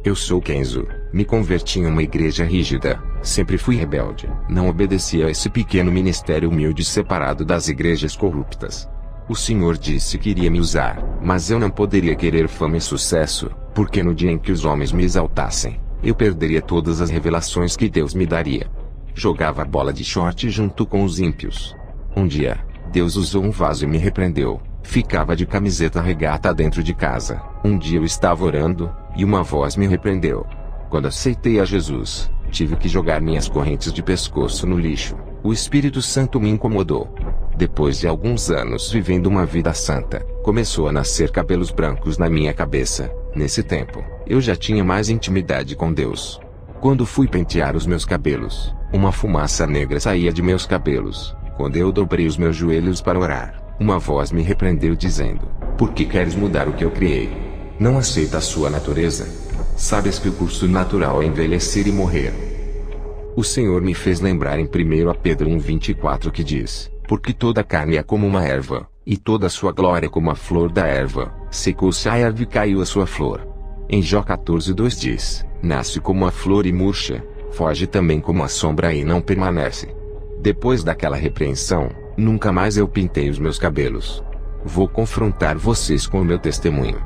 Eu sou Kenzo. Me converti em uma igreja rígida. Sempre fui rebelde. Não obedeci a esse pequeno ministério humilde separado das igrejas corruptas. O Senhor disse que iria me usar, mas eu não poderia querer fama e sucesso, porque no dia em que os homens me exaltassem, eu perderia todas as revelações que Deus me daria. Jogava bola de short junto com os ímpios. Um dia, Deus usou um vaso e me repreendeu. Ficava de camiseta regata dentro de casa. Um dia eu estava orando, e uma voz me repreendeu. Quando aceitei a Jesus, tive que jogar minhas correntes de pescoço no lixo. O Espírito Santo me incomodou. Depois de alguns anos vivendo uma vida santa, começou a nascer cabelos brancos na minha cabeça. Nesse tempo, eu já tinha mais intimidade com Deus. Quando fui pentear os meus cabelos, uma fumaça negra saía de meus cabelos. Quando eu dobrei os meus joelhos para orar, uma voz me repreendeu dizendo: "Por que queres mudar o que eu criei? Não aceita a sua natureza? Sabes que o curso natural é envelhecer e morrer." O Senhor me fez lembrar em 1 Pedro 1:24 que diz: "Porque toda carne é como uma erva, e toda a sua glória como a flor da erva. Secou-se a erva e caiu a sua flor." Em Jó 14:2 diz: "Nasce como a flor e murcha, foge também como a sombra e não permanece." Depois daquela repreensão, nunca mais eu pintei os meus cabelos. Vou confrontar vocês com o meu testemunho.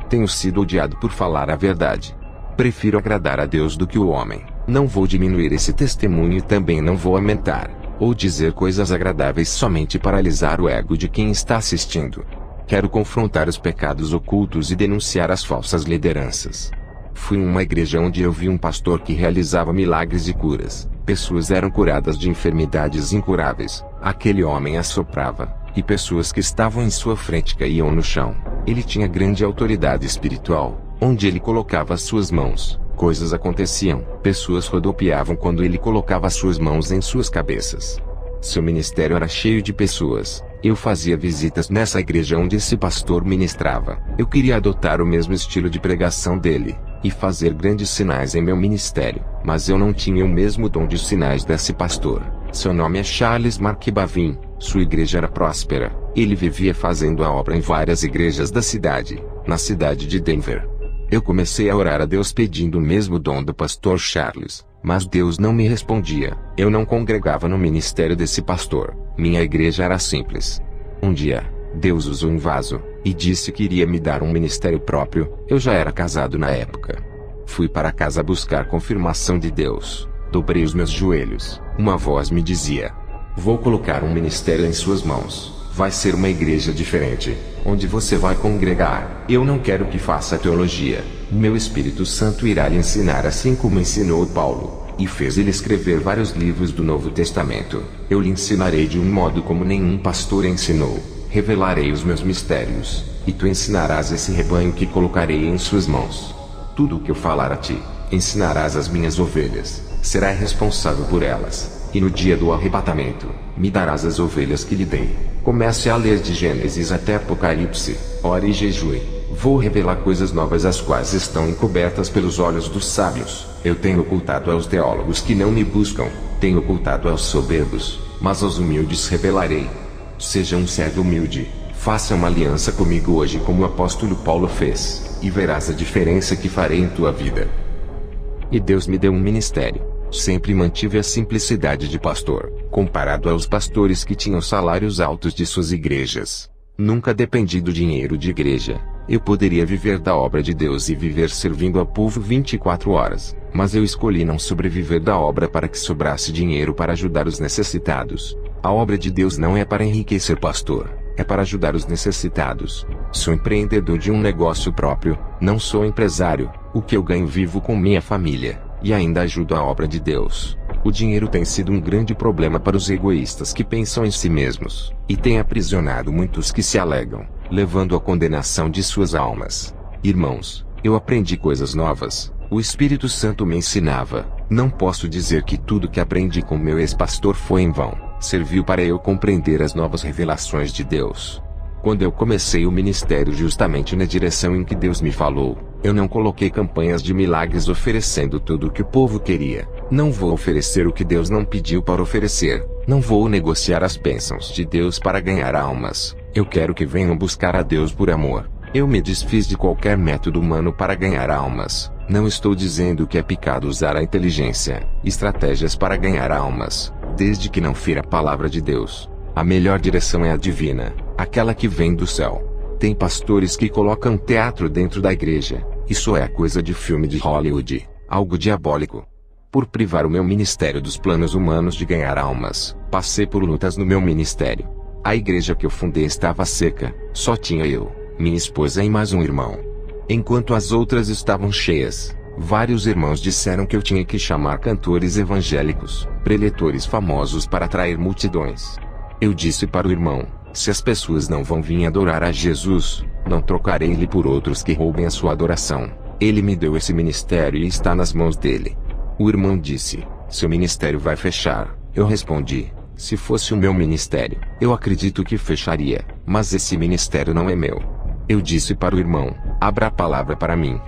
Tenho sido odiado por falar a verdade. Prefiro agradar a Deus do que o homem. Não vou diminuir esse testemunho e também não vou aumentar, ou dizer coisas agradáveis somente para alisar o ego de quem está assistindo. Quero confrontar os pecados ocultos e denunciar as falsas lideranças. Fui em uma igreja onde eu vi um pastor que realizava milagres e curas. Pessoas eram curadas de enfermidades incuráveis. Aquele homem assoprava, e pessoas que estavam em sua frente caíam no chão. Ele tinha grande autoridade espiritual. Onde ele colocava suas mãos, coisas aconteciam. Pessoas rodopiavam quando ele colocava suas mãos em suas cabeças. Seu ministério era cheio de pessoas. Eu fazia visitas nessa igreja onde esse pastor ministrava. Eu queria adotar o mesmo estilo de pregação dele, e fazer grandes sinais em meu ministério, mas eu não tinha o mesmo dom de sinais desse pastor. Seu nome é Charles Mark Bavin. Sua igreja era próspera. Ele vivia fazendo a obra em várias igrejas da cidade, na cidade de Denver. Eu comecei a orar a Deus pedindo o mesmo dom do pastor Charles, mas Deus não me respondia. Eu não congregava no ministério desse pastor. Minha igreja era simples. Um dia, Deus usou um vaso, e disse que iria me dar um ministério próprio. Eu já era casado na época. Fui para casa buscar confirmação de Deus. Dobrei os meus joelhos. Uma voz me dizia: "Vou colocar um ministério em suas mãos. Vai ser uma igreja diferente, onde você vai congregar. Eu não quero que faça teologia. Meu Espírito Santo irá lhe ensinar assim como ensinou Paulo, e fez ele escrever vários livros do Novo Testamento. Eu lhe ensinarei de um modo como nenhum pastor ensinou. Revelarei os meus mistérios, e tu ensinarás esse rebanho que colocarei em suas mãos. Tudo o que eu falar a ti, ensinarás às minhas ovelhas. Será responsável por elas, e no dia do arrebatamento, me darás as ovelhas que lhe dei." Comece a ler de Gênesis até Apocalipse. Ore e jejue. Vou revelar coisas novas as quais estão encobertas pelos olhos dos sábios. Eu tenho ocultado aos teólogos que não me buscam. Tenho ocultado aos soberbos, mas aos humildes revelarei. Seja um servo humilde. Faça uma aliança comigo hoje como o apóstolo Paulo fez, e verás a diferença que farei em tua vida. E Deus me deu um ministério. Sempre mantive a simplicidade de pastor, comparado aos pastores que tinham salários altos de suas igrejas. Nunca dependi do dinheiro de igreja. Eu poderia viver da obra de Deus e viver servindo ao povo 24 horas, mas eu escolhi não sobreviver da obra para que sobrasse dinheiro para ajudar os necessitados. A obra de Deus não é para enriquecer pastor, é para ajudar os necessitados. Sou empreendedor de um negócio próprio, não sou empresário. O que eu ganho vivo com minha família, e ainda ajudo a obra de Deus. O dinheiro tem sido um grande problema para os egoístas que pensam em si mesmos, e tem aprisionado muitos que se alegam, levando à condenação de suas almas. Irmãos, eu aprendi coisas novas. O Espírito Santo me ensinava. Não posso dizer que tudo que aprendi com meu ex-pastor foi em vão. Serviu para eu compreender as novas revelações de Deus. Quando eu comecei o ministério justamente na direção em que Deus me falou, eu não coloquei campanhas de milagres oferecendo tudo o que o povo queria. Não vou oferecer o que Deus não pediu para oferecer. Não vou negociar as bênçãos de Deus para ganhar almas. Eu quero que venham buscar a Deus por amor. Eu me desfiz de qualquer método humano para ganhar almas. Não estou dizendo que é pecado usar a inteligência, estratégias para ganhar almas, desde que não fira a palavra de Deus. A melhor direção é a divina, aquela que vem do céu. Tem pastores que colocam teatro dentro da igreja. Isso é coisa de filme de Hollywood, algo diabólico. Por privar o meu ministério dos planos humanos de ganhar almas, passei por lutas no meu ministério. A igreja que eu fundei estava seca, só tinha eu, minha esposa e mais um irmão. Enquanto as outras estavam cheias, vários irmãos disseram que eu tinha que chamar cantores evangélicos, preletores famosos para atrair multidões. Eu disse para o irmão: se as pessoas não vão vir adorar a Jesus, não trocarei-lhe por outros que roubem a sua adoração. Ele me deu esse ministério e está nas mãos dele. O irmão disse: seu ministério vai fechar. Eu respondi: se fosse o meu ministério, eu acredito que fecharia, mas esse ministério não é meu. Eu disse para o irmão: abra a palavra para mim.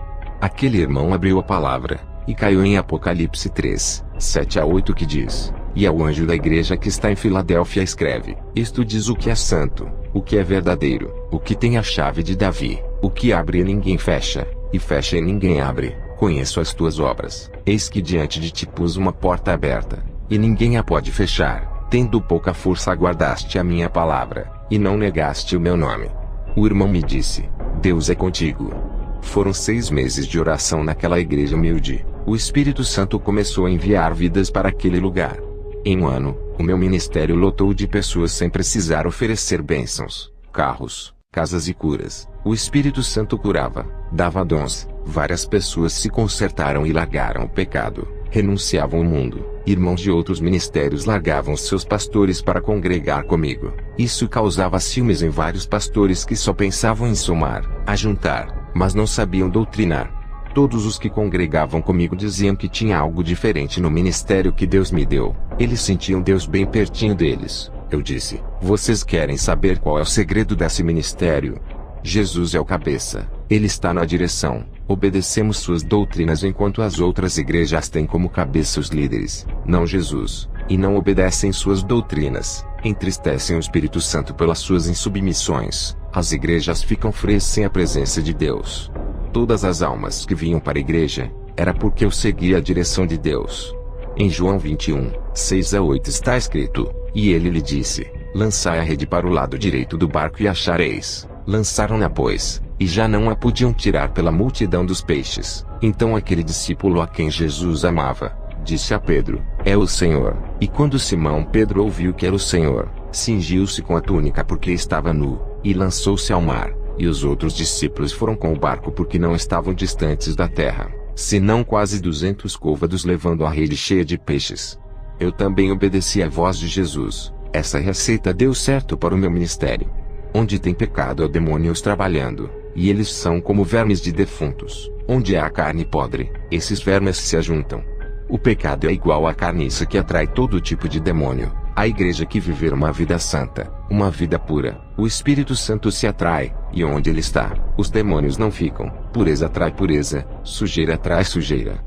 Aquele irmão abriu a palavra, e caiu em Apocalipse 3, 7-8 que diz: e ao anjo da igreja que está em Filadélfia escreve: isto diz o que é santo, o que é verdadeiro, o que tem a chave de Davi, o que abre e ninguém fecha, e fecha e ninguém abre. Conheço as tuas obras, eis que diante de ti pus uma porta aberta, e ninguém a pode fechar. Tendo pouca força guardaste a minha palavra, e não negaste o meu nome. O irmão me disse: Deus é contigo. Foram 6 meses de oração naquela igreja humilde. O Espírito Santo começou a enviar vidas para aquele lugar. Em um ano, o meu ministério lotou de pessoas sem precisar oferecer bênçãos, carros, casas e curas. O Espírito Santo curava, dava dons. Várias pessoas se consertaram e largaram o pecado, renunciavam ao mundo. Irmãos de outros ministérios largavam seus pastores para congregar comigo. Isso causava ciúmes em vários pastores que só pensavam em somar, ajuntar, mas não sabiam doutrinar. Todos os que congregavam comigo diziam que tinha algo diferente no ministério que Deus me deu. Eles sentiam Deus bem pertinho deles. Eu disse: vocês querem saber qual é o segredo desse ministério? Jesus é o cabeça. Ele está na direção. Obedecemos suas doutrinas enquanto as outras igrejas têm como cabeça os líderes, não Jesus, e não obedecem suas doutrinas. Entristecem o Espírito Santo pelas suas insubmissões. As igrejas ficam frias sem a presença de Deus. Todas as almas que vinham para a igreja, era porque eu seguia a direção de Deus. Em João 21, 6-8 está escrito: e ele lhe disse: lançai a rede para o lado direito do barco e achareis. Lançaram-na, pois, e já não a podiam tirar pela multidão dos peixes. Então aquele discípulo a quem Jesus amava, disse a Pedro: é o Senhor. E quando Simão Pedro ouviu que era o Senhor, cingiu-se com a túnica porque estava nu, e lançou-se ao mar. E os outros discípulos foram com o barco porque não estavam distantes da terra, senão quase 200 côvados, levando a rede cheia de peixes. Eu também obedeci à voz de Jesus. Essa receita deu certo para o meu ministério. Onde tem pecado há demônios trabalhando, e eles são como vermes de defuntos. Onde há carne podre, esses vermes se ajuntam. O pecado é igual à carniça que atrai todo tipo de demônio. A igreja que viver uma vida santa, uma vida pura, o Espírito Santo se atrai, e onde ele está, os demônios não ficam. Pureza atrai pureza, sujeira atrai sujeira.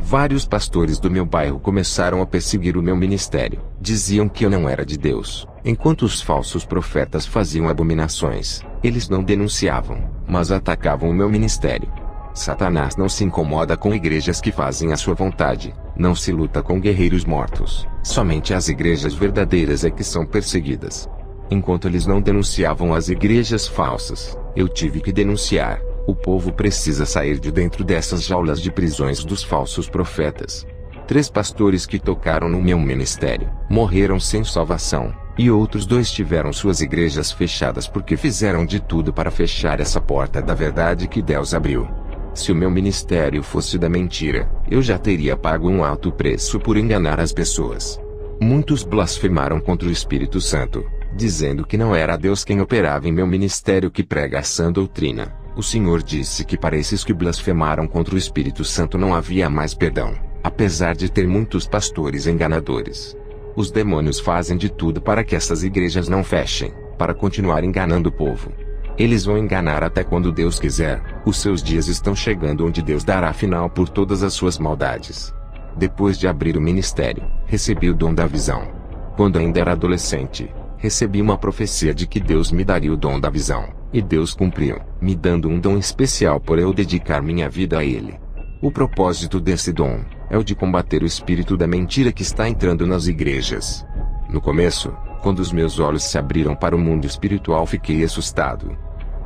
Vários pastores do meu bairro começaram a perseguir o meu ministério. Diziam que eu não era de Deus. Enquanto os falsos profetas faziam abominações, eles não denunciavam, mas atacavam o meu ministério. Satanás não se incomoda com igrejas que fazem a sua vontade, não se luta com guerreiros mortos. Somente as igrejas verdadeiras é que são perseguidas. Enquanto eles não denunciavam as igrejas falsas, eu tive que denunciar. O povo precisa sair de dentro dessas jaulas de prisões dos falsos profetas. 3 pastores que tocaram no meu ministério morreram sem salvação, e outros 2 tiveram suas igrejas fechadas porque fizeram de tudo para fechar essa porta da verdade que Deus abriu. Se o meu ministério fosse da mentira, eu já teria pago um alto preço por enganar as pessoas. Muitos blasfemaram contra o Espírito Santo, dizendo que não era Deus quem operava em meu ministério que prega a sã doutrina. O Senhor disse que para esses que blasfemaram contra o Espírito Santo não havia mais perdão, apesar de ter muitos pastores enganadores. Os demônios fazem de tudo para que essas igrejas não fechem, para continuar enganando o povo. Eles vão enganar até quando Deus quiser. Os seus dias estão chegando onde Deus dará final por todas as suas maldades. Depois de abrir o ministério, recebi o dom da visão. Quando ainda era adolescente, recebi uma profecia de que Deus me daria o dom da visão, e Deus cumpriu, me dando um dom especial por eu dedicar minha vida a Ele. O propósito desse dom é o de combater o espírito da mentira que está entrando nas igrejas. No começo, quando os meus olhos se abriram para o mundo espiritual, fiquei assustado.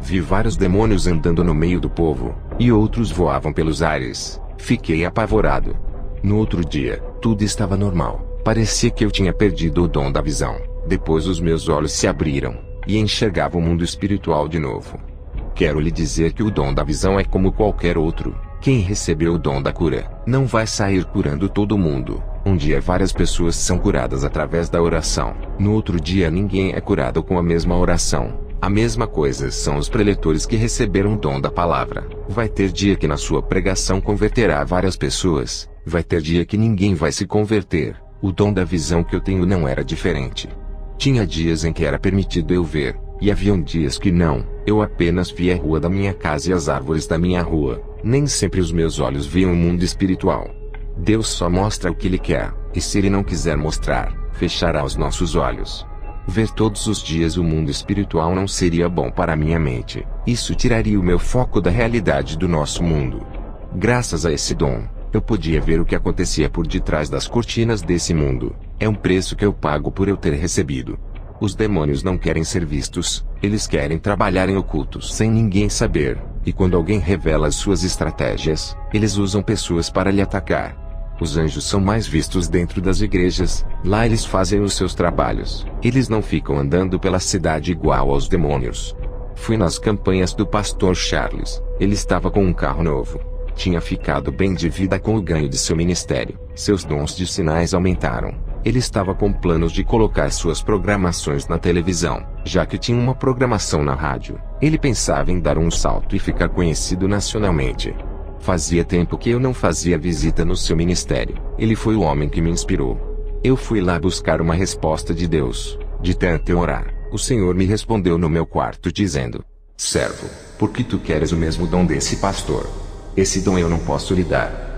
Vi vários demônios andando no meio do povo, e outros voavam pelos ares. Fiquei apavorado. No outro dia, tudo estava normal. Parecia que eu tinha perdido o dom da visão. Depois os meus olhos se abriram, e enxergava o mundo espiritual de novo. Quero lhe dizer que o dom da visão é como qualquer outro. Quem recebeu o dom da cura, não vai sair curando todo mundo. Um dia várias pessoas são curadas através da oração. No outro dia ninguém é curado com a mesma oração. A mesma coisa são os preletores que receberam o dom da palavra. Vai ter dia que na sua pregação converterá várias pessoas. Vai ter dia que ninguém vai se converter. O dom da visão que eu tenho não era diferente. Tinha dias em que era permitido eu ver, e haviam dias que não. Eu apenas via a rua da minha casa e as árvores da minha rua. Nem sempre os meus olhos viam o mundo espiritual. Deus só mostra o que Ele quer, e se Ele não quiser mostrar, fechará os nossos olhos. Ver todos os dias o mundo espiritual não seria bom para minha mente. Isso tiraria o meu foco da realidade do nosso mundo. Graças a esse dom, eu podia ver o que acontecia por detrás das cortinas desse mundo. É um preço que eu pago por eu ter recebido. Os demônios não querem ser vistos, eles querem trabalhar em ocultos sem ninguém saber, e quando alguém revela as suas estratégias, eles usam pessoas para lhe atacar. Os anjos são mais vistos dentro das igrejas, lá eles fazem os seus trabalhos. Eles não ficam andando pela cidade igual aos demônios. Fui nas campanhas do pastor Charles, ele estava com um carro novo. Tinha ficado bem de vida com o ganho de seu ministério, seus dons de sinais aumentaram. Ele estava com planos de colocar suas programações na televisão, já que tinha uma programação na rádio. Ele pensava em dar um salto e ficar conhecido nacionalmente. Fazia tempo que eu não fazia visita no seu ministério. Ele foi o homem que me inspirou. Eu fui lá buscar uma resposta de Deus. De tanto eu orar, o Senhor me respondeu no meu quarto dizendo: servo, por que tu queres o mesmo dom desse pastor? Esse dom eu não posso lhe dar.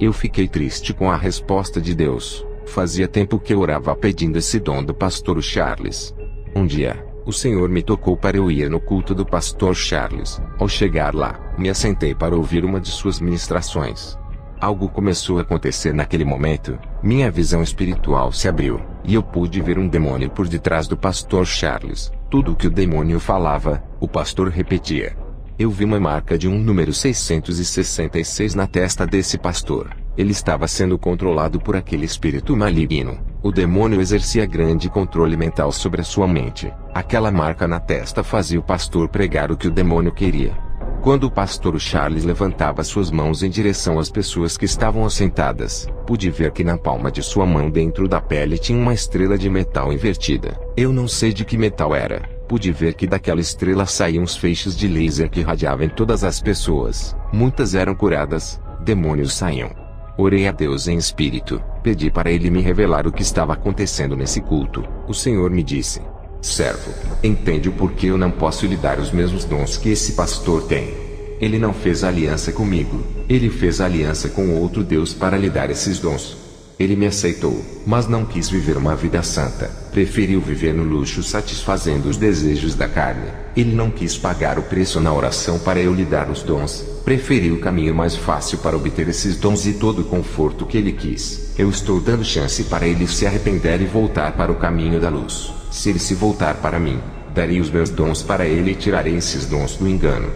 Eu fiquei triste com a resposta de Deus. Fazia tempo que eu orava pedindo esse dom do pastor Charles. Um dia, o Senhor me tocou para eu ir no culto do pastor Charles. Ao chegar lá, me assentei para ouvir uma de suas ministrações. Algo começou a acontecer naquele momento. Minha visão espiritual se abriu, e eu pude ver um demônio por detrás do pastor Charles. Tudo o que o demônio falava, o pastor repetia. Eu vi uma marca de um número 666 na testa desse pastor. Ele estava sendo controlado por aquele espírito maligno. O demônio exercia grande controle mental sobre a sua mente. Aquela marca na testa fazia o pastor pregar o que o demônio queria. Quando o pastor Charles levantava suas mãos em direção às pessoas que estavam assentadas, pude ver que na palma de sua mão dentro da pele tinha uma estrela de metal invertida. Eu não sei de que metal era. Pude ver que daquela estrela saíam uns feixes de laser que irradiavam em todas as pessoas. Muitas eram curadas, demônios saíam. Orei a Deus em espírito, pedi para Ele me revelar o que estava acontecendo nesse culto. O Senhor me disse: servo, entende o porquê eu não posso lhe dar os mesmos dons que esse pastor tem. Ele não fez aliança comigo, ele fez aliança com outro Deus para lhe dar esses dons. Ele me aceitou, mas não quis viver uma vida santa. Preferiu viver no luxo satisfazendo os desejos da carne. Ele não quis pagar o preço na oração para eu lhe dar os dons. Preferiu o caminho mais fácil para obter esses dons e todo o conforto que ele quis. Eu estou dando chance para ele se arrepender e voltar para o caminho da luz. Se ele se voltar para mim, darei os meus dons para ele e tirarei esses dons do engano.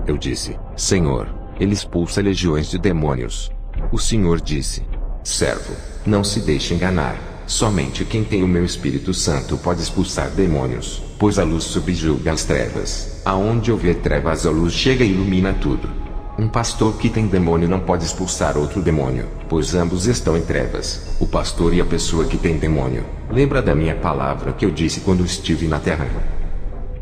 Eu disse: Senhor, ele expulsa legiões de demônios. O Senhor disse: servo, não se deixe enganar. Somente quem tem o meu Espírito Santo pode expulsar demônios, pois a luz subjuga as trevas. Aonde houver trevas, a luz chega e ilumina tudo. Um pastor que tem demônio não pode expulsar outro demônio, pois ambos estão em trevas, o pastor e a pessoa que tem demônio. Lembra da minha palavra que eu disse quando estive na terra?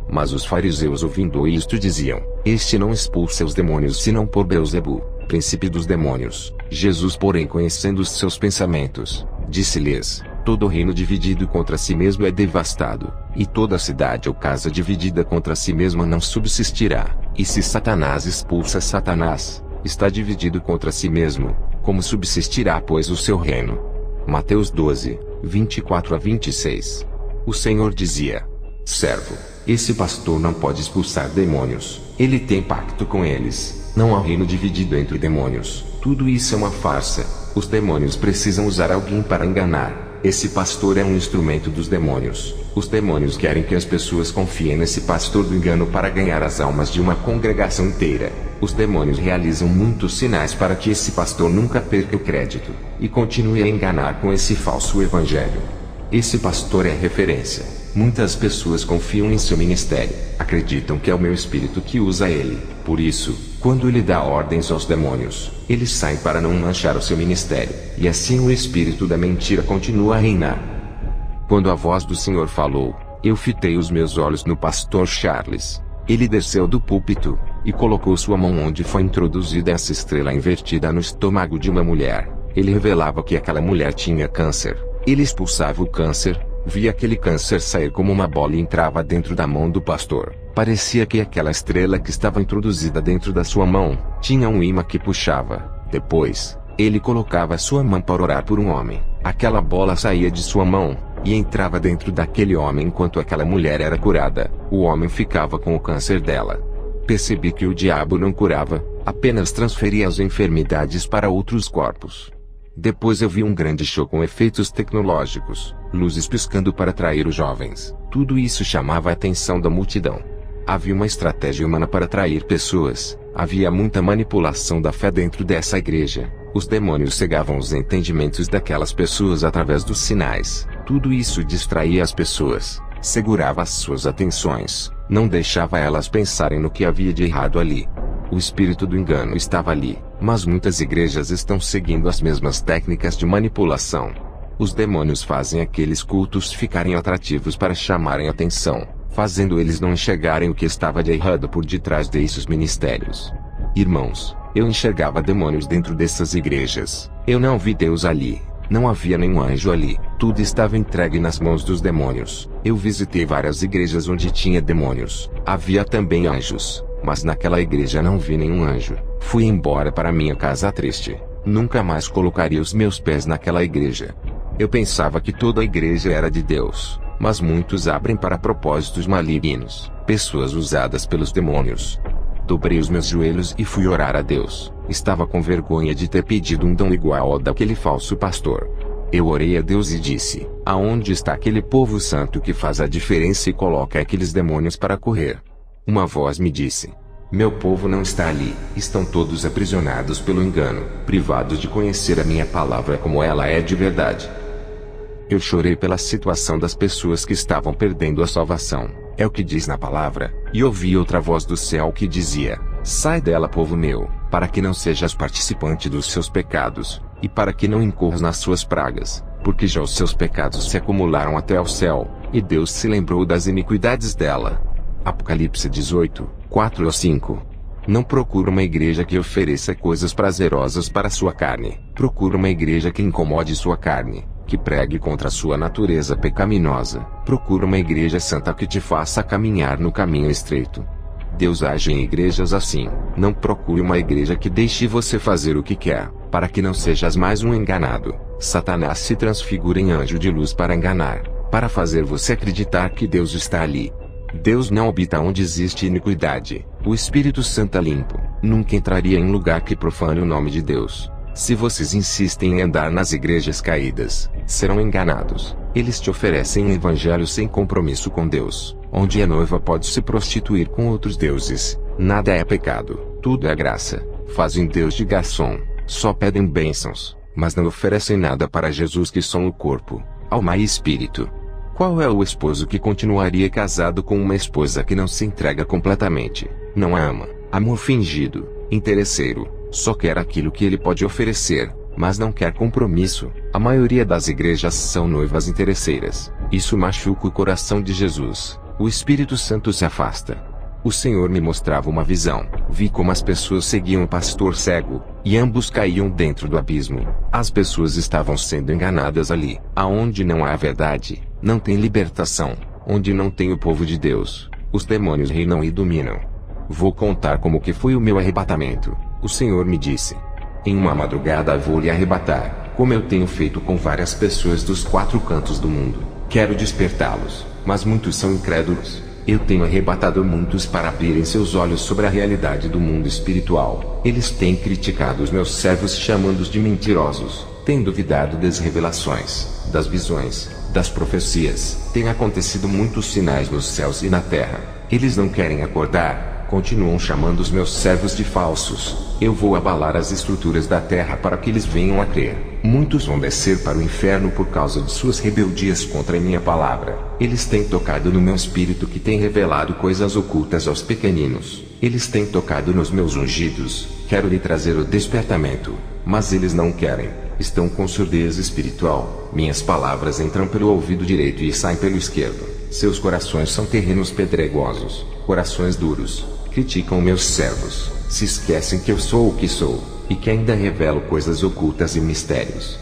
Mas os fariseus, ouvindo isto, diziam: este não expulsa os demônios senão por Beelzebu, príncipe dos demônios. Jesus, porém, conhecendo os seus pensamentos, disse-lhes: todo reino dividido contra si mesmo é devastado, e toda cidade ou casa dividida contra si mesma não subsistirá. E se Satanás expulsa Satanás, está dividido contra si mesmo, como subsistirá, pois, o seu reino? Mateus 12, 24 a 26. O Senhor dizia: servo, esse pastor não pode expulsar demônios, ele tem pacto com eles. Não há reino dividido entre demônios. Tudo isso é uma farsa. Os demônios precisam usar alguém para enganar. Esse pastor é um instrumento dos demônios. Os demônios querem que as pessoas confiem nesse pastor do engano para ganhar as almas de uma congregação inteira. Os demônios realizam muitos sinais para que esse pastor nunca perca o crédito e continue a enganar com esse falso evangelho. Esse pastor é referência. Muitas pessoas confiam em seu ministério, acreditam que é o meu espírito que usa ele. Por isso, quando ele dá ordens aos demônios, eles saem para não manchar o seu ministério, e assim o espírito da mentira continua a reinar. Quando a voz do Senhor falou, eu fitei os meus olhos no pastor Charles. Ele desceu do púlpito e colocou sua mão onde foi introduzida essa estrela invertida no estômago de uma mulher. Ele revelava que aquela mulher tinha câncer. Ele expulsava o câncer, via aquele câncer sair como uma bola e entrava dentro da mão do pastor. Parecia que aquela estrela que estava introduzida dentro da sua mão tinha um imã que puxava. Depois, ele colocava sua mão para orar por um homem. Aquela bola saía de sua mão e entrava dentro daquele homem enquanto aquela mulher era curada. O homem ficava com o câncer dela. Percebi que o diabo não curava, apenas transferia as enfermidades para outros corpos. Depois eu vi um grande show com efeitos tecnológicos, luzes piscando para atrair os jovens. Tudo isso chamava a atenção da multidão. Havia uma estratégia humana para atrair pessoas. Havia muita manipulação da fé dentro dessa igreja. Os demônios cegavam os entendimentos daquelas pessoas através dos sinais. Tudo isso distraía as pessoas, segurava as suas atenções, não deixava elas pensarem no que havia de errado ali. O espírito do engano estava ali, mas muitas igrejas estão seguindo as mesmas técnicas de manipulação. Os demônios fazem aqueles cultos ficarem atrativos para chamarem atenção, fazendo eles não enxergarem o que estava de errado por detrás desses ministérios. Irmãos, eu enxergava demônios dentro dessas igrejas. Eu não vi Deus ali. Não havia nenhum anjo ali. Tudo estava entregue nas mãos dos demônios. Eu visitei várias igrejas onde tinha demônios. Havia também anjos, mas naquela igreja não vi nenhum anjo. Fui embora para minha casa triste. Nunca mais colocaria os meus pés naquela igreja. Eu pensava que toda a igreja era de Deus, mas muitos abrem para propósitos malignos, pessoas usadas pelos demônios. Dobrei os meus joelhos e fui orar a Deus. Estava com vergonha de ter pedido um dom igual ao daquele falso pastor. Eu orei a Deus e disse: aonde está aquele povo santo que faz a diferença e coloca aqueles demônios para correr? Uma voz me disse: meu povo não está ali, estão todos aprisionados pelo engano, privados de conhecer a minha palavra como ela é de verdade. Eu chorei pela situação das pessoas que estavam perdendo a salvação. É o que diz na palavra. E ouvi outra voz do céu que dizia: sai dela, povo meu, para que não sejas participante dos seus pecados, e para que não incorras nas suas pragas, porque já os seus pecados se acumularam até ao céu, e Deus se lembrou das iniquidades dela. Apocalipse 18, 4 a 5. Não procura uma igreja que ofereça coisas prazerosas para sua carne. Procura uma igreja que incomode sua carne, que pregue contra sua natureza pecaminosa. Procura uma igreja santa que te faça caminhar no caminho estreito. Deus age em igrejas assim. Não procure uma igreja que deixe você fazer o que quer, para que não sejas mais um enganado. Satanás se transfigura em anjo de luz para enganar, para fazer você acreditar que Deus está ali. Deus não habita onde existe iniquidade. O Espírito Santo é limpo. Nunca entraria em lugar que profane o nome de Deus. Se vocês insistem em andar nas igrejas caídas, serão enganados. Eles te oferecem um evangelho sem compromisso com Deus, onde a noiva pode se prostituir com outros deuses. Nada é pecado, tudo é graça. Fazem Deus de garçom, só pedem bênçãos, mas não oferecem nada para Jesus, que são o corpo, alma e espírito. Qual é o esposo que continuaria casado com uma esposa que não se entrega completamente, não a ama? Amor fingido, interesseiro, só quer aquilo que ele pode oferecer, mas não quer compromisso. A maioria das igrejas são noivas interesseiras. Isso machuca o coração de Jesus. O Espírito Santo se afasta. O Senhor me mostrava uma visão. Vi como as pessoas seguiam o pastor cego, e ambos caíam dentro do abismo. As pessoas estavam sendo enganadas ali. Aonde não há verdade, não tem libertação. Onde não tem o povo de Deus, os demônios reinam e dominam. Vou contar como que foi o meu arrebatamento. O Senhor me disse: em uma madrugada vou lhe arrebatar, como eu tenho feito com várias pessoas dos 4 cantos do mundo. Quero despertá-los, mas muitos são incrédulos. Eu tenho arrebatado muitos para abrirem seus olhos sobre a realidade do mundo espiritual. Eles têm criticado os meus servos, chamando-os de mentirosos, têm duvidado das revelações, das visões, das profecias. Tem acontecido muitos sinais nos céus e na terra. Eles não querem acordar, continuam chamando os meus servos de falsos. Eu vou abalar as estruturas da terra para que eles venham a crer. Muitos vão descer para o inferno por causa de suas rebeldias contra a minha palavra. Eles têm tocado no meu espírito, que tem revelado coisas ocultas aos pequeninos. Eles têm tocado nos meus ungidos. Quero lhe trazer o despertamento, mas eles não querem. Estão com surdez espiritual. Minhas palavras entram pelo ouvido direito e saem pelo esquerdo. Seus corações são terrenos pedregosos, corações duros. Criticam meus servos, se esquecem que eu sou o que sou, e que ainda revelo coisas ocultas e mistérios.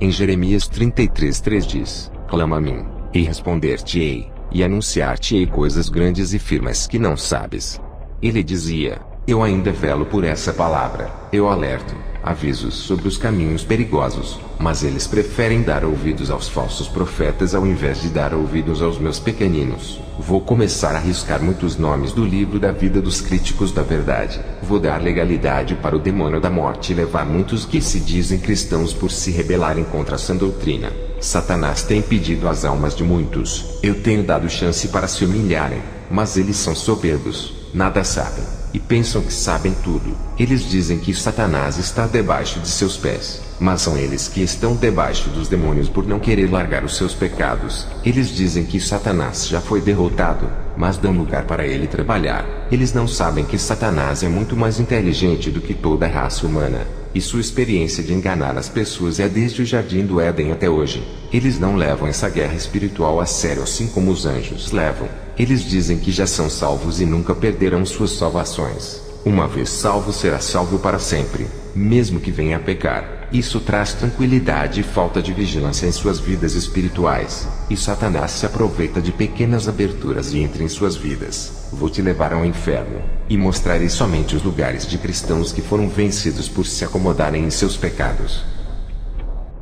Em Jeremias 33:3 diz: Clama a mim, e responder-te-ei, e anunciar-te-ei coisas grandes e firmes que não sabes. Ele dizia: eu ainda velo por essa palavra, eu alerto, avisos sobre os caminhos perigosos, mas eles preferem dar ouvidos aos falsos profetas ao invés de dar ouvidos aos meus pequeninos. Vou começar a riscar muitos nomes do livro da vida dos críticos da verdade. Vou dar legalidade para o demônio da morte e levar muitos que se dizem cristãos por se rebelarem contra a sã doutrina. Satanás tem pedido as almas de muitos. Eu tenho dado chance para se humilharem, mas eles são soberbos, nada sabem, e pensam que sabem tudo. Eles dizem que Satanás está debaixo de seus pés, mas são eles que estão debaixo dos demônios por não querer largar os seus pecados. Eles dizem que Satanás já foi derrotado, mas dão lugar para ele trabalhar. Eles não sabem que Satanás é muito mais inteligente do que toda a raça humana, e sua experiência de enganar as pessoas é desde o Jardim do Éden até hoje. Eles não levam essa guerra espiritual a sério assim como os anjos levam. Eles dizem que já são salvos e nunca perderão suas salvações. Uma vez salvo, será salvo para sempre, mesmo que venha a pecar. Isso traz tranquilidade e falta de vigilância em suas vidas espirituais. E Satanás se aproveita de pequenas aberturas e entra em suas vidas. Vou te levar ao inferno, e mostrarei somente os lugares de cristãos que foram vencidos por se acomodarem em seus pecados.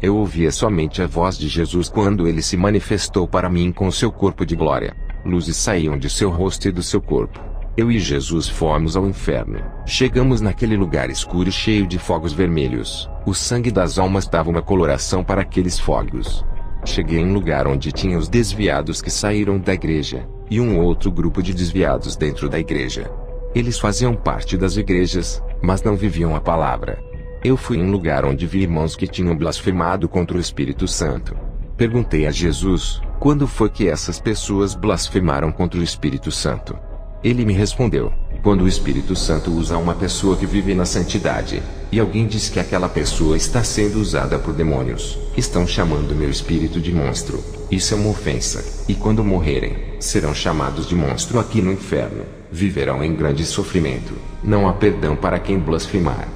Eu ouvia somente a voz de Jesus quando ele se manifestou para mim com seu corpo de glória. Luzes saíam de seu rosto e do seu corpo. Eu e Jesus fomos ao inferno. Chegamos naquele lugar escuro e cheio de fogos vermelhos. O sangue das almas dava uma coloração para aqueles fogos. Cheguei em um lugar onde tinha os desviados que saíram da igreja, e um outro grupo de desviados dentro da igreja. Eles faziam parte das igrejas, mas não viviam a palavra. Eu fui em um lugar onde vi irmãos que tinham blasfemado contra o Espírito Santo. Perguntei a Jesus, quando foi que essas pessoas blasfemaram contra o Espírito Santo? Ele me respondeu: quando o Espírito Santo usa uma pessoa que vive na santidade, e alguém diz que aquela pessoa está sendo usada por demônios, estão chamando meu espírito de monstro. Isso é uma ofensa, e quando morrerem, serão chamados de monstro aqui no inferno. Viverão em grande sofrimento. Não há perdão para quem blasfemar.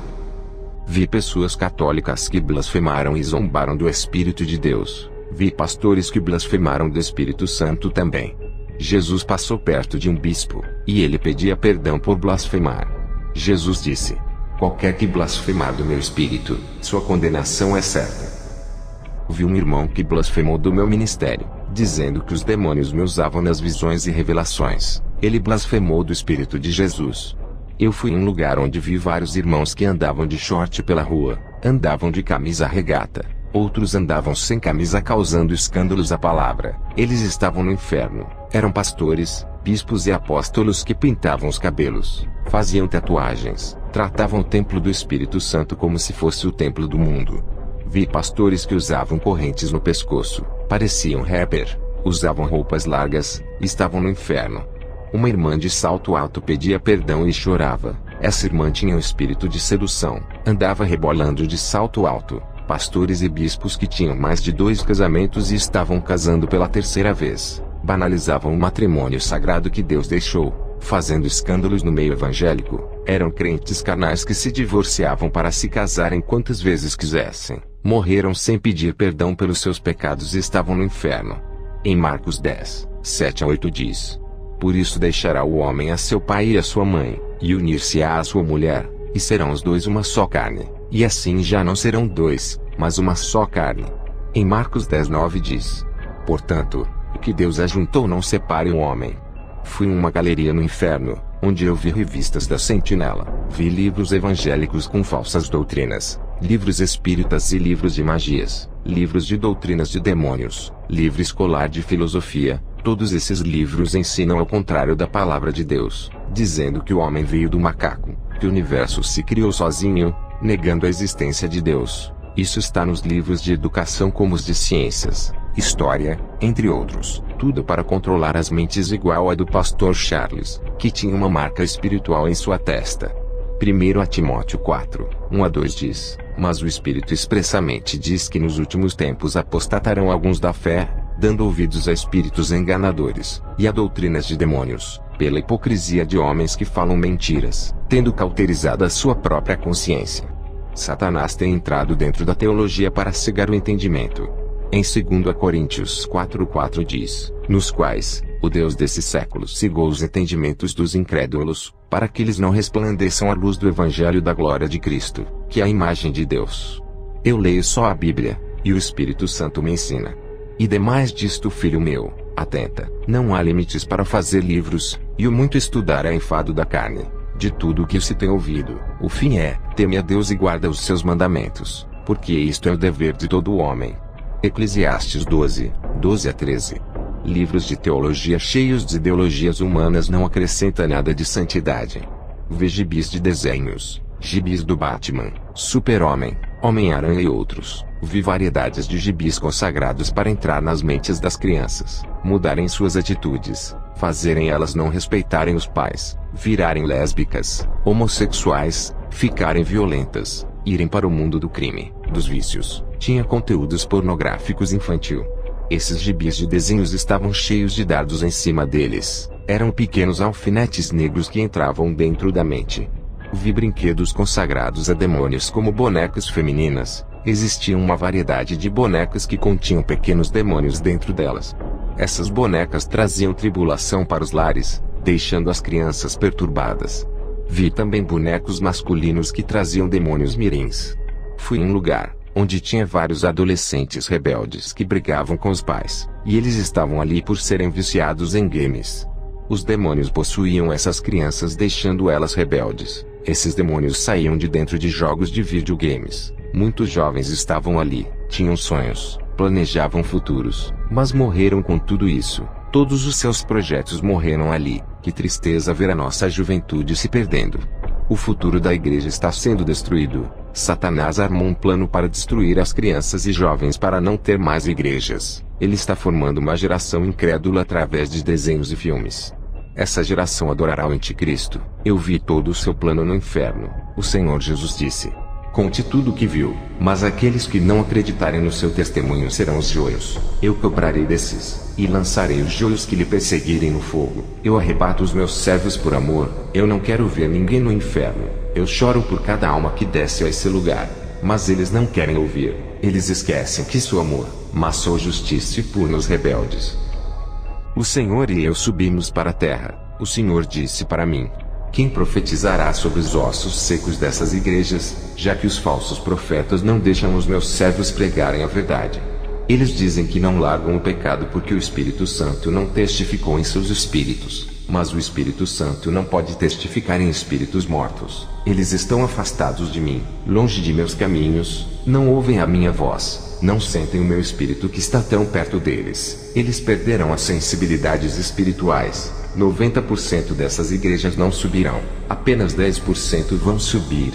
Vi pessoas católicas que blasfemaram e zombaram do Espírito de Deus. Vi pastores que blasfemaram do Espírito Santo também. Jesus passou perto de um bispo, e ele pedia perdão por blasfemar. Jesus disse: qualquer que blasfemar do meu espírito, sua condenação é certa. Vi um irmão que blasfemou do meu ministério, dizendo que os demônios me usavam nas visões e revelações. Ele blasfemou do Espírito de Jesus. Eu fui em um lugar onde vi vários irmãos que andavam de short pela rua, andavam de camisa regata. Outros andavam sem camisa causando escândalos à palavra. Eles estavam no inferno. Eram pastores, bispos e apóstolos que pintavam os cabelos, faziam tatuagens, tratavam o templo do Espírito Santo como se fosse o templo do mundo. Vi pastores que usavam correntes no pescoço, pareciam rapper, usavam roupas largas, estavam no inferno. Uma irmã de salto alto pedia perdão e chorava. Essa irmã tinha um espírito de sedução, andava rebolando de salto alto. Pastores e bispos que tinham mais de 2 casamentos e estavam casando pela 3ª vez, banalizavam o matrimônio sagrado que Deus deixou, fazendo escândalos no meio evangélico. Eram crentes carnais que se divorciavam para se casarem quantas vezes quisessem, morreram sem pedir perdão pelos seus pecados e estavam no inferno. Em Marcos 10, 7-8 diz: por isso deixará o homem a seu pai e a sua mãe, e unir-se-á à sua mulher, e serão os dois uma só carne. E assim já não serão 2, mas uma só carne. Em Marcos 10:9 diz: portanto, que Deus ajuntou não separe o homem. Fui em uma galeria no inferno, onde eu vi revistas da Sentinela, vi livros evangélicos com falsas doutrinas, livros espíritas e livros de magias, livros de doutrinas de demônios, livro escolar de filosofia. Todos esses livros ensinam ao contrário da palavra de Deus, dizendo que o homem veio do macaco, que o universo se criou sozinho, negando a existência de Deus. Isso está nos livros de educação como os de ciências, história, entre outros. Tudo para controlar as mentes igual a do pastor Charles, que tinha uma marca espiritual em sua testa. 1 Timóteo 4, 1-2 diz: mas o Espírito expressamente diz que nos últimos tempos apostatarão alguns da fé, dando ouvidos a espíritos enganadores, e a doutrinas de demônios, pela hipocrisia de homens que falam mentiras, tendo cauterizado a sua própria consciência. Satanás tem entrado dentro da teologia para cegar o entendimento. Em 2 Coríntios 4:4 diz: nos quais, o Deus desse século cegou os entendimentos dos incrédulos, para que eles não resplandeçam a luz do Evangelho da glória de Cristo, que é a imagem de Deus. Eu leio só a Bíblia, e o Espírito Santo me ensina. E demais disto, filho meu, atenta, não há limites para fazer livros, e o muito estudar é enfado da carne. De tudo o que se tem ouvido, o fim é: teme a Deus e guarda os seus mandamentos, porque isto é o dever de todo homem. Eclesiastes 12, 12-13. Livros de teologia cheios de ideologias humanas não acrescentam nada de santidade. Vê gibis de desenhos, gibis do Batman, Super-Homem, Homem-Aranha e outros. Vi variedades de gibis consagrados para entrar nas mentes das crianças, mudarem suas atitudes, fazerem elas não respeitarem os pais, virarem lésbicas, homossexuais, ficarem violentas, irem para o mundo do crime, dos vícios. Tinha conteúdos pornográficos infantil. Esses gibis de desenhos estavam cheios de dardos em cima deles. Eram pequenos alfinetes negros que entravam dentro da mente. Vi brinquedos consagrados a demônios como bonecas femininas. Existia uma variedade de bonecas que continham pequenos demônios dentro delas. Essas bonecas traziam tribulação para os lares, deixando as crianças perturbadas. Vi também bonecos masculinos que traziam demônios mirins. Fui em um lugar onde tinha vários adolescentes rebeldes que brigavam com os pais, e eles estavam ali por serem viciados em games. Os demônios possuíam essas crianças, deixando elas rebeldes. Esses demônios saíam de dentro de jogos de videogames. Muitos jovens estavam ali, tinham sonhos, planejavam futuros, mas morreram com tudo isso. Todos os seus projetos morreram ali. Que tristeza ver a nossa juventude se perdendo. O futuro da igreja está sendo destruído. Satanás armou um plano para destruir as crianças e jovens para não ter mais igrejas. Ele está formando uma geração incrédula através de desenhos e filmes. Essa geração adorará o anticristo. Eu vi todo o seu plano no inferno. O Senhor Jesus disse: conte tudo o que viu, mas aqueles que não acreditarem no seu testemunho serão os joios. Eu cobrarei desses, e lançarei os joios que lhe perseguirem no fogo. Eu arrebato os meus servos por amor. Eu não quero ver ninguém no inferno. Eu choro por cada alma que desce a esse lugar. Mas eles não querem ouvir. Eles esquecem que sou amor, mas sou justiça e puro nos rebeldes. O Senhor e eu subimos para a terra. O Senhor disse para mim: quem profetizará sobre os ossos secos dessas igrejas, já que os falsos profetas não deixam os meus servos pregarem a verdade? Eles dizem que não largam o pecado porque o Espírito Santo não testificou em seus espíritos. Mas o Espírito Santo não pode testificar em espíritos mortos. Eles estão afastados de mim, longe de meus caminhos, não ouvem a minha voz, não sentem o meu espírito que está tão perto deles. Eles perderão as sensibilidades espirituais. 90% dessas igrejas não subirão, apenas 10% vão subir.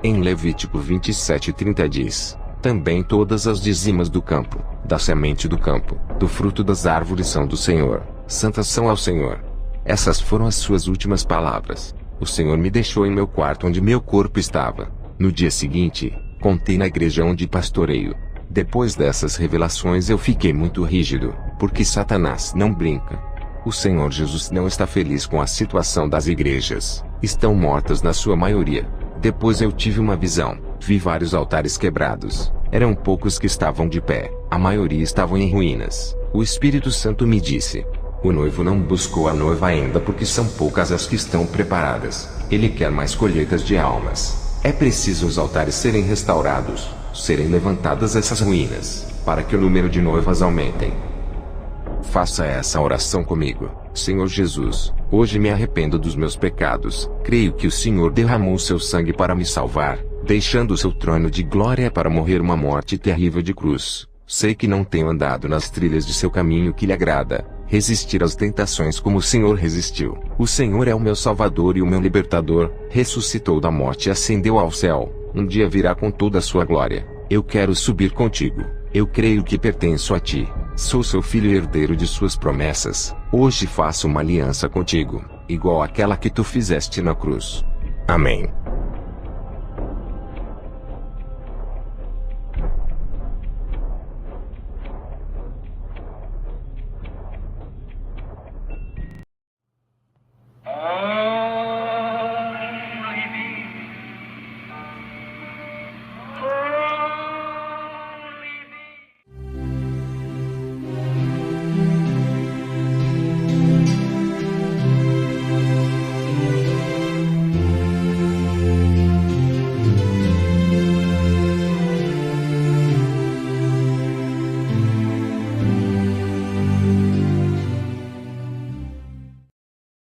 Em Levítico 27:30 diz: também todas as dizimas do campo, da semente do campo, do fruto das árvores são do Senhor, santas são ao Senhor. Essas foram as suas últimas palavras. O Senhor me deixou em meu quarto onde meu corpo estava. No dia seguinte, contei na igreja onde pastoreio. Depois dessas revelações eu fiquei muito rígido, porque Satanás não brinca. O Senhor Jesus não está feliz com a situação das igrejas. Estão mortas na sua maioria. Depois eu tive uma visão. Vi vários altares quebrados. Eram poucos que estavam de pé. A maioria estavam em ruínas. O Espírito Santo me disse: o noivo não buscou a noiva ainda porque são poucas as que estão preparadas. Ele quer mais colheitas de almas. É preciso os altares serem restaurados, serem levantadas essas ruínas, para que o número de noivas aumentem. Faça essa oração comigo. Senhor Jesus, hoje me arrependo dos meus pecados. Creio que o Senhor derramou seu sangue para me salvar, deixando o seu trono de glória para morrer uma morte terrível de cruz. Sei que não tenho andado nas trilhas de seu caminho que lhe agrada, resistir às tentações como o Senhor resistiu. O Senhor é o meu Salvador e o meu Libertador, ressuscitou da morte e ascendeu ao céu, um dia virá com toda a sua glória. Eu quero subir contigo. Eu creio que pertenço a ti. Sou seu filho e herdeiro de suas promessas. Hoje faço uma aliança contigo, igual àquela que tu fizeste na cruz. Amém.